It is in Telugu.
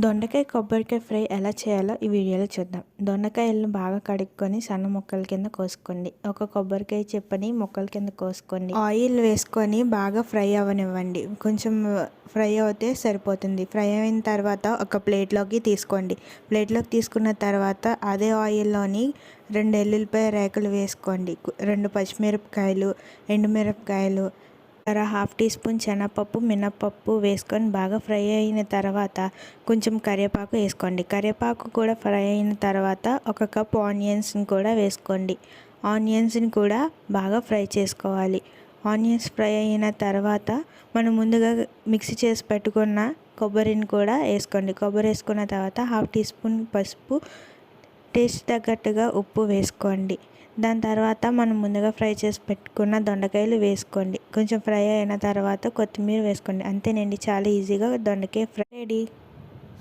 దొండకాయ కొబ్బరికాయ ఫ్రై ఎలా చేయాలో ఈ వీడియోలో చూద్దాం. దొండకాయలను బాగా కడుక్కొని సన్న ముక్కల కింద కోసుకోండి. ఒక కొబ్బరికాయ చెప్పని ముక్కల కింద కోసుకోండి. ఆయిల్ వేసుకొని బాగా ఫ్రై అవ్వనివ్వండి. కొంచెం ఫ్రై అవుతే సరిపోతుంది. ఫ్రై అయిన తర్వాత ఒక ప్లేట్లోకి తీసుకోండి. ప్లేట్లోకి తీసుకున్న తర్వాత అదే ఆయిల్లోని 2 ఎల్లుల్లిపాయ రేకులు వేసుకోండి. 2 పచ్చిమిరపకాయలు, ఎండుమిరపకాయలు, హాఫ్ టీ స్పూన్ శనగపప్పు, మినప్పప్పు వేసుకొని బాగా ఫ్రై అయిన తర్వాత కొంచెం కరివేపాకు వేసుకోండి. కరివేపాకు కూడా ఫ్రై అయిన తర్వాత ఒక కప్ ఆనియన్స్ని కూడా వేసుకోండి. ఆనియన్స్ని కూడా బాగా ఫ్రై చేసుకోవాలి. ఆనియన్స్ ఫ్రై అయిన తర్వాత మనం ముందుగా మిక్సీ చేసి పెట్టుకున్న కొబ్బరిని కూడా వేసుకోండి. కొబ్బరి వేసుకున్న తర్వాత హాఫ్ టీ స్పూన్ పసుపు, టేస్ట్ తగ్గట్టుగా ఉప్పు వేసుకోండి. దాని తర్వాత మనం ముందుగా ఫ్రై చేసి పెట్టుకున్న దొండకాయలు వేసుకోండి. కొంచెం ఫ్రై అయిన తర్వాత కొత్తిమీర వేసుకోండి. అంతేనండి, చాలా ఈజీగా దొండకాయ ఫ్రై రెడీ.